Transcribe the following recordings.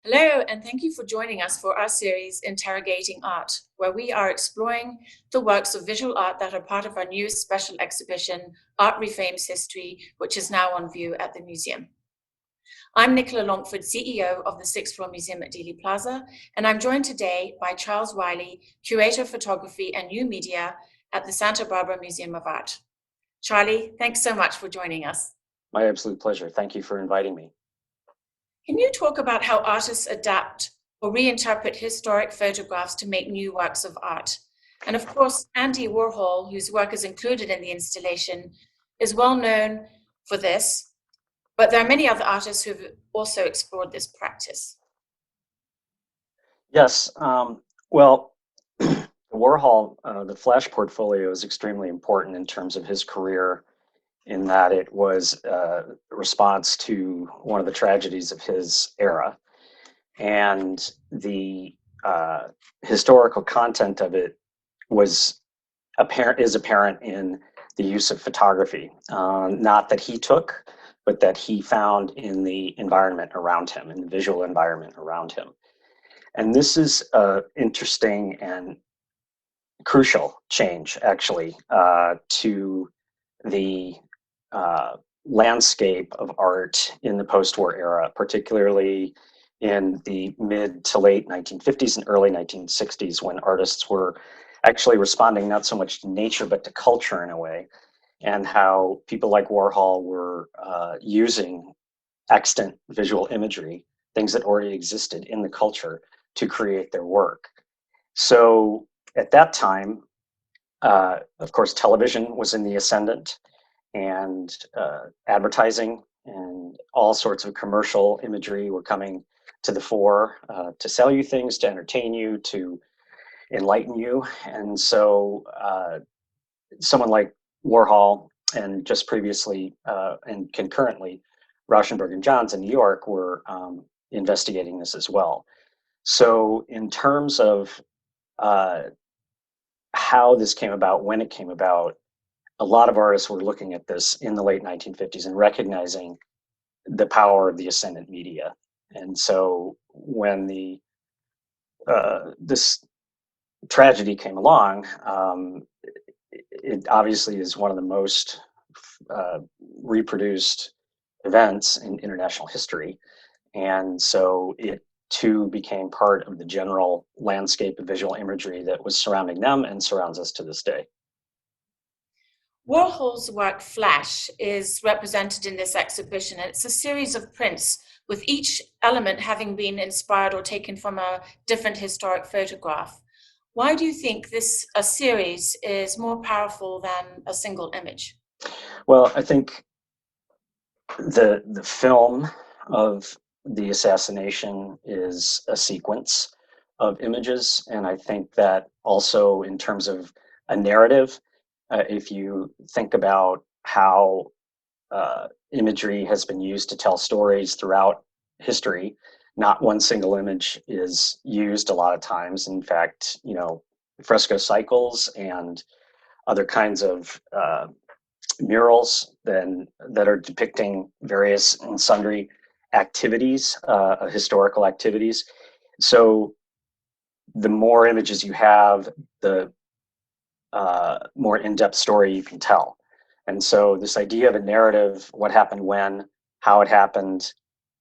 Hello, and thank you for joining us for our series Interrogating Art, where we are exploring the works of visual art that are part of our newest special exhibition, Art Reframes History, which is now on view at the museum. I'm Nicola Longford, CEO of the Sixth Floor Museum at Dealey Plaza, and I'm joined today by Charles Wylie, Curator of Photography and New Media at the Santa Barbara Museum of Art. Charlie, thanks so much for joining us. My absolute pleasure. Thank you for inviting me. Can you talk about how artists adapt or reinterpret historic photographs to make new works of art? And of course, Andy Warhol, whose work is included in the installation, is well known for this, but there are many other artists who've also explored this practice. Yes, well, the Warhol, the Flash portfolio is extremely important in terms of his career, in that it was a response to one of the tragedies of his era. And the historical content of it is apparent in the use of photography, not that he took, but that he found in the environment around him, in the visual environment around him. And this is an interesting and crucial change, actually, to the landscape of art in the post-war era, particularly in the mid to late 1950s and early 1960s, when artists were actually responding not so much to nature, but to culture in a way, and how people like Warhol were using extant visual imagery, things that already existed in the culture, to create their work. So at that time, of course, television was in the ascendant, and advertising and all sorts of commercial imagery were coming to the fore, to sell you things, to entertain you, to enlighten you. And so someone like Warhol, and just previously and concurrently, Rauschenberg and Johns in New York were investigating this as well. So in terms of how this came about, when it came about, a lot of artists were looking at this in the late 1950s and recognizing the power of the ascendant media. And so when this tragedy came along, it obviously is one of the most reproduced events in international history. And so it too became part of the general landscape of visual imagery that was surrounding them and surrounds us to this day. Warhol's work Flash is represented in this exhibition, and it's a series of prints with each element having been inspired or taken from a different historic photograph. Why do you think a series is more powerful than a single image? Well, I think the film of the assassination is a sequence of images, and I think that also in terms of a narrative, if you think about how imagery has been used to tell stories throughout history, not one single image is used a lot of times. In fact, fresco cycles and other kinds of murals that are depicting various and sundry activities, historical activities. So the more images you have, the more in-depth story you can tell. And so this idea of a narrative, what happened when, how it happened,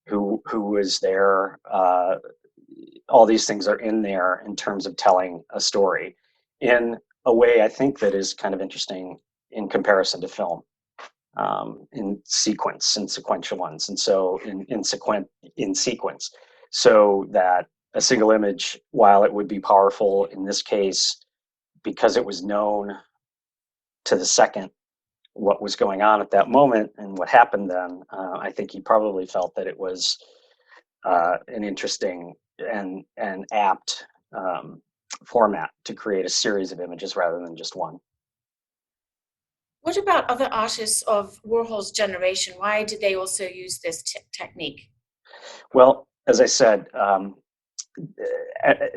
who was there, all these things are in there in terms of telling a story in a way I think that is kind of interesting in comparison to film, in sequential ones. And so in sequence, so that a single image, while it would be powerful in this case, because it was known to the second what was going on at that moment and what happened then, I think he probably felt that it was an interesting and apt format to create a series of images rather than just one. What about other artists of Warhol's generation? Why did they also use this technique? Well, as I said,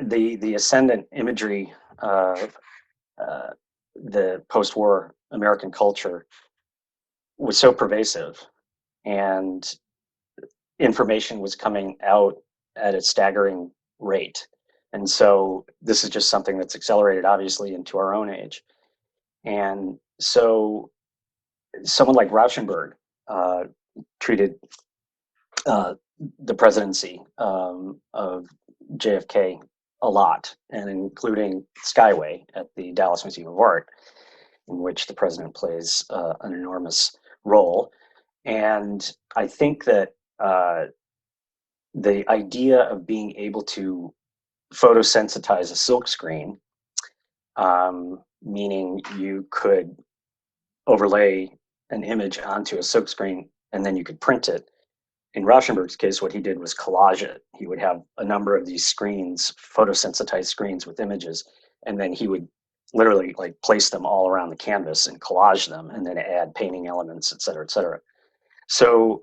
the ascendant imagery of the post-war American culture was so pervasive, and information was coming out at a staggering rate. And so this is just something that's accelerated, obviously, into our own age. And so someone like Rauschenberg uh, treated uh, the presidency of JFK a lot, and including Skyway at the Dallas Museum of Art, in which the president plays an enormous role. And I think that the idea of being able to photosensitize a silkscreen, meaning you could overlay an image onto a silkscreen and then you could print it. In Rauschenberg's case, what he did was collage it. He would have a number of these screens, photosensitized screens with images, and then he would literally like place them all around the canvas and collage them, and then add painting elements, et cetera, et cetera. So,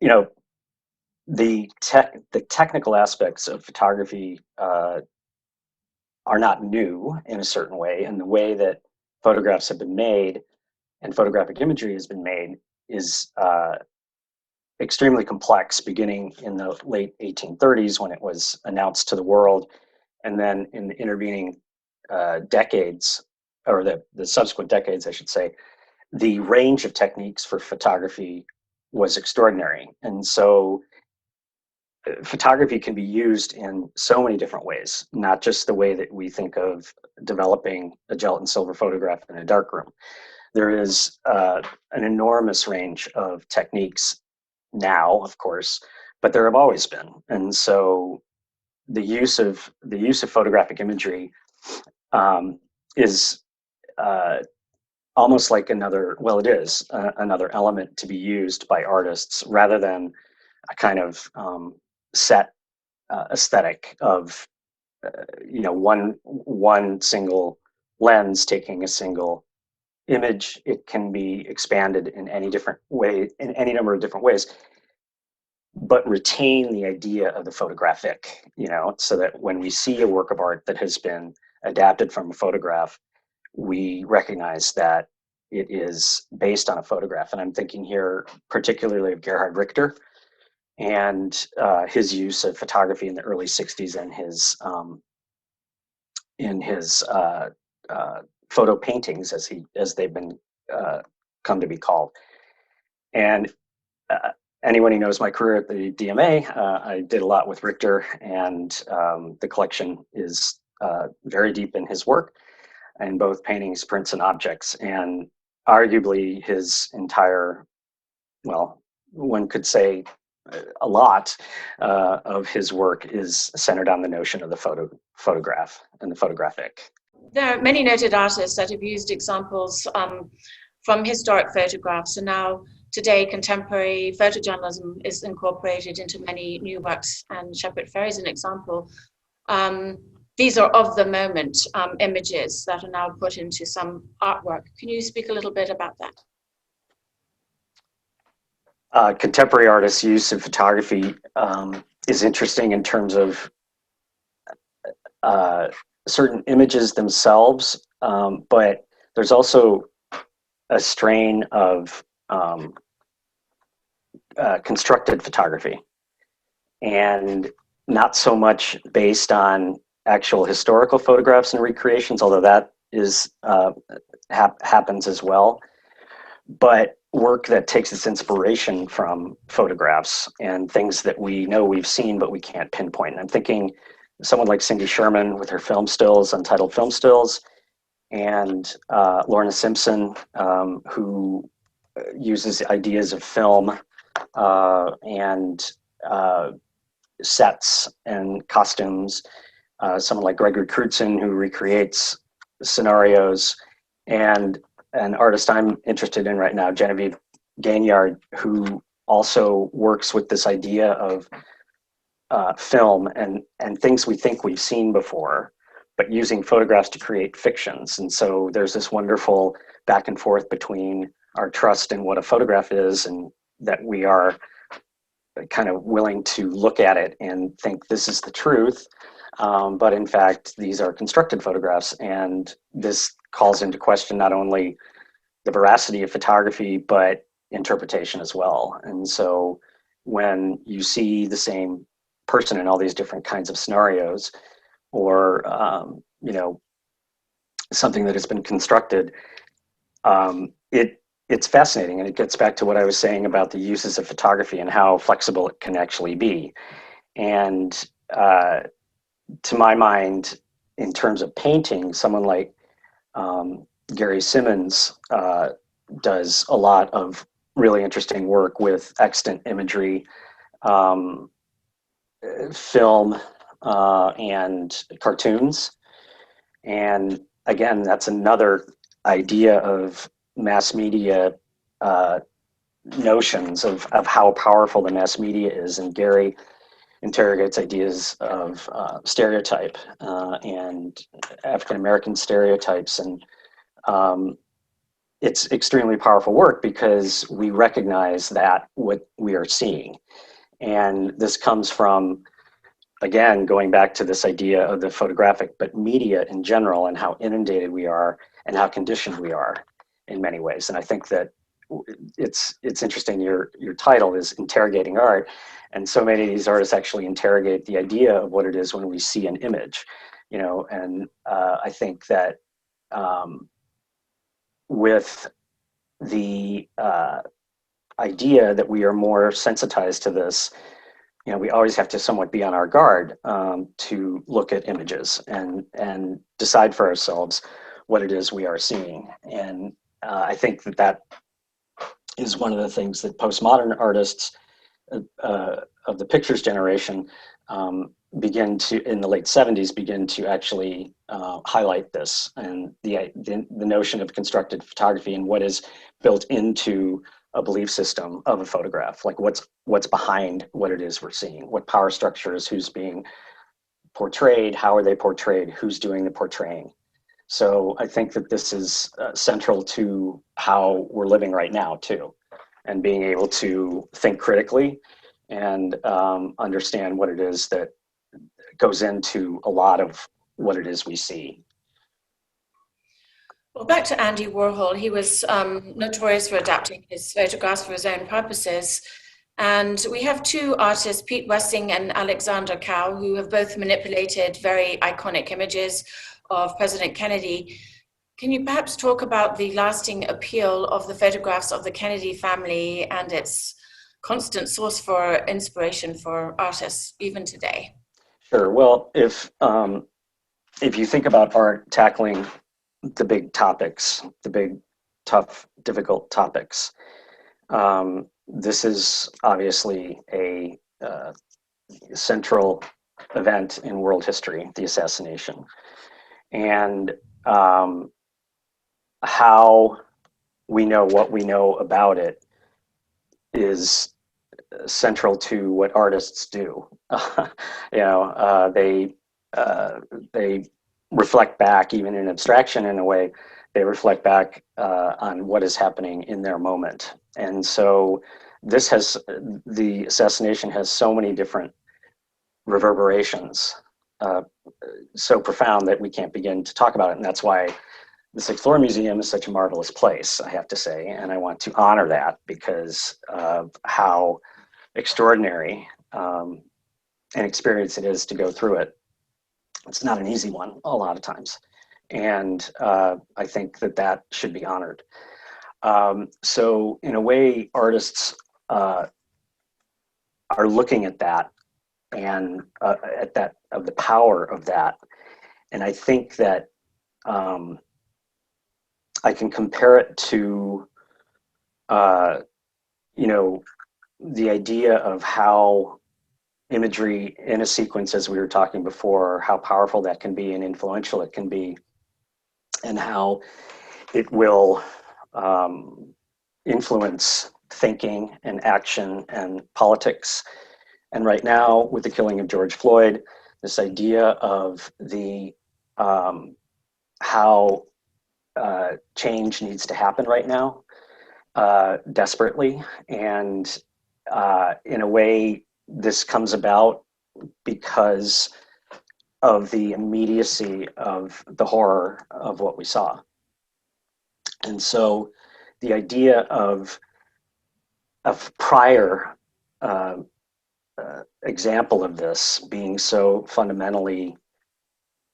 you know, the technical aspects of photography are not new in a certain way, and the way that photographs have been made and photographic imagery has been made is extremely complex, beginning in the late 1830s when it was announced to the world, and then in the intervening decades, or the subsequent decades, I should say, the range of techniques for photography was extraordinary. And so photography can be used in so many different ways, not just the way that we think of developing a gelatin silver photograph in a darkroom. There is an enormous range of techniques now, of course, but there have always been. And so the use of photographic imagery is almost like another, well, it is another element to be used by artists rather than a kind of set aesthetic of one single lens taking a single image. It can be expanded in any different way, in any number of different ways, but retain the idea of the photographic, so that when we see a work of art that has been adapted from a photograph, we recognize that it is based on a photograph. And I'm thinking here particularly of Gerhard Richter and his use of photography in the early 60s and his photo paintings, as they've been come to be called. And anyone who knows my career at the DMA, I did a lot with Richter, and the collection is very deep in his work, in both paintings, prints, and objects. And arguably his entire, well, one could say a lot of his work is centered on the notion of the photograph and the photographic. There are many noted artists that have used examples from historic photographs, and now today contemporary photojournalism is incorporated into many new works, and Shepard Fairey is an example. These are of the moment images that are now put into some artwork. Can you speak a little bit about that? Contemporary artists' use of photography is interesting in terms of certain images themselves, but there's also a strain of constructed photography, and not so much based on actual historical photographs and recreations, although that is happens as well, but work that takes its inspiration from photographs and things that we know we've seen but we can't pinpoint. And I'm thinking someone like Cindy Sherman with her film stills, Untitled Film Stills, and Lorna Simpson, who uses ideas of film and sets and costumes. Someone like Gregory Crutzen, who recreates scenarios, and an artist I'm interested in right now, Genevieve Gaignard, who also works with this idea of film and things we think we've seen before, but using photographs to create fictions. And so there's this wonderful back and forth between our trust in what a photograph is, and that we are kind of willing to look at it and think this is the truth. But in fact, these are constructed photographs, and this calls into question not only the veracity of photography, but interpretation as well. And so when you see the same person in all these different kinds of scenarios, or something that has been constructed, it's fascinating, and it gets back to what I was saying about the uses of photography and how flexible it can actually be. And to my mind, in terms of painting, someone like Gary Simmons does a lot of really interesting work with extant imagery, um, film, and cartoons. And again, that's another idea of mass media notions of how powerful the mass media is. And Gary interrogates ideas of stereotype and African American stereotypes. And it's extremely powerful work because we recognize that what we are seeing. And this comes from, again, going back to this idea of the photographic, but media in general, and how inundated we are and how conditioned we are in many ways. And I think that it's interesting. Your title is Interrogating Art, and so many of these artists actually interrogate the idea of what it is when we see an image, And I think that with the idea that we are more sensitized to this, we always have to somewhat be on our guard to look at images and decide for ourselves what it is we are seeing. And I think that is one of the things that postmodern artists of the pictures generation begin to, in the late 70s, begin to actually highlight this, and the notion of constructed photography and what is built into a belief system of a photograph, like what's behind what it is we're seeing, what power structures, who's being portrayed, how are they portrayed, who's doing the portraying. So I think that this is central to how we're living right now too, and being able to think critically and understand what it is that goes into a lot of what it is we see. Well, back to Andy Warhol, he was notorious for adapting his photographs for his own purposes. And we have two artists, Piet Wessing and Alexander Cao, who have both manipulated very iconic images of President Kennedy. Can you perhaps talk about the lasting appeal of the photographs of the Kennedy family and its constant source for inspiration for artists even today? Sure. Well, if you think about art tackling the big topics, the big, tough, difficult topics, this is obviously a central event in world history, the assassination. And how we know what we know about it is central to what artists do. They reflect back, even in abstraction in a way, they reflect back on what is happening in their moment. And so the assassination has so many different reverberations, so profound that we can't begin to talk about it. And that's why the Sixth Floor Museum is such a marvelous place, I have to say, and I want to honor that because of how extraordinary an experience it is to go through it. It's not an easy one a lot of times, and I think that should be honored. So in a way, artists are looking at that and at that, of the power of that, and I think that I can compare it to, the idea of how imagery in a sequence, as we were talking before, how powerful that can be and influential it can be, and how it will influence thinking and action and politics. And right now, with the killing of George Floyd, this idea of the how change needs to happen right now, desperately. And in a way, this comes about because of the immediacy of the horror of what we saw. And so the idea of prior example of this being so fundamentally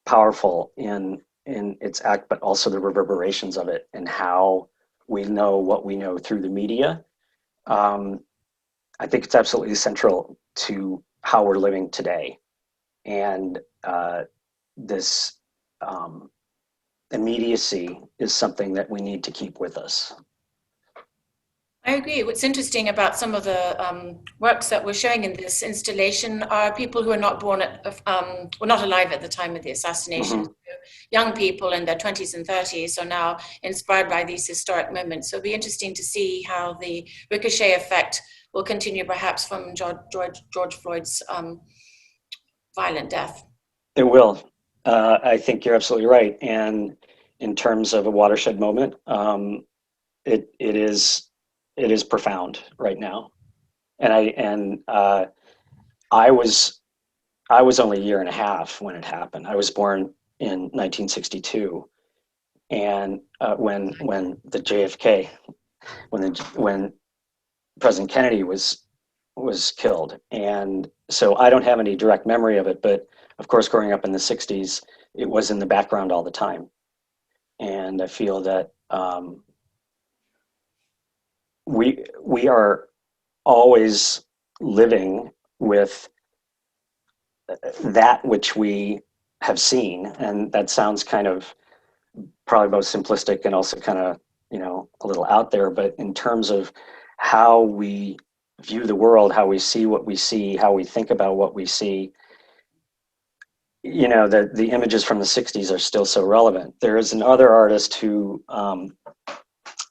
powerful in its act, but also the reverberations of it and how we know what we know through the media. I think it's absolutely central to how we're living today, and this immediacy is something that we need to keep with us. I agree. What's interesting about some of the works that we're showing in this installation are people who are not born were not alive at the time of the assassination. Mm-hmm. Young people in their 20s and 30s are now inspired by these historic moments. So it'll be interesting to see how the ricochet effect will continue, perhaps from George Floyd's violent death. It will. I think you're absolutely right. And in terms of a watershed moment, it is profound right now. And I was only a year and a half when it happened. I was born in 1962, and when the JFK when President Kennedy was killed, and so I don't have any direct memory of it. But of course, growing up in the 60s, it was in the background all the time, and I feel that we are always living with that which we have seen, and that sounds kind of probably both simplistic and also kind of a little out there, but in terms of how we view the world, how we see what we see, how we think about what we see, the images from the 60s are still so relevant. There is another artist who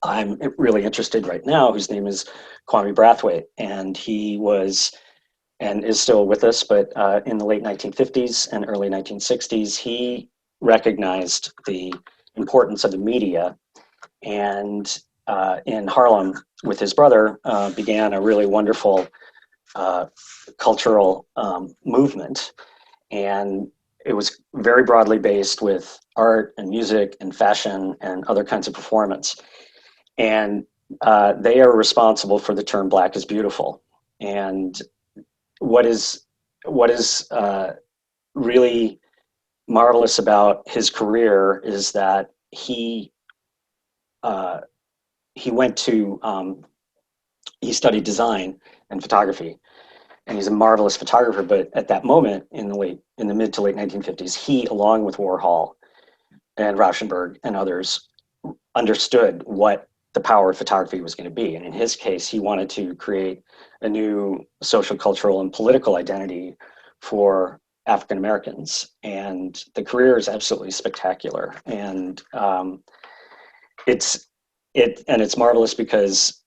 I'm really interested right now, whose name is Kwame Brathwaite, and he was and is still with us, but in the late 1950s and early 1960s, he recognized the importance of the media, and in Harlem with his brother began a really wonderful cultural movement. And it was very broadly based with art and music and fashion and other kinds of performance. And they are responsible for the term Black is Beautiful. And what is really marvelous about his career is that he went to he studied design and photography, and he's a marvelous photographer. But at that moment, in the mid to late 1950s, he, along with Warhol and Rauschenberg and others, understood what the power of photography was going to be. And in his case, he wanted to create a new social, cultural, and political identity for African Americans. And the career is absolutely spectacular. And it's marvelous because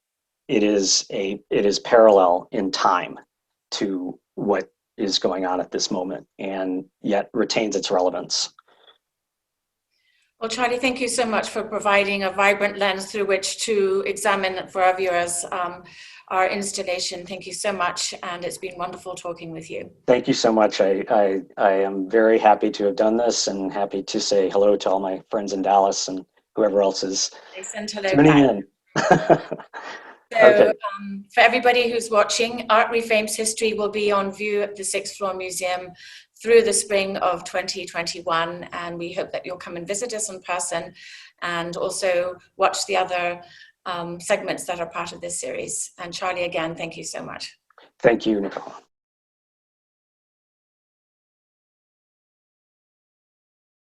it is parallel in time to what is going on at this moment, and yet retains its relevance. Well, Charlie, thank you so much for providing a vibrant lens through which to examine for our viewers our installation. Thank you so much, and it's been wonderful talking with you. Thank you so much. I am very happy to have done this, and happy to say hello to all my friends in Dallas and whoever else is tuning in. So okay. For everybody who's watching, Art Reframes History will be on view at the 6th Floor Museum through the spring of 2021, and we hope that you'll come and visit us in person and also watch the other segments that are part of this series. And Charlie, again, thank you so much. Thank you, Nicola.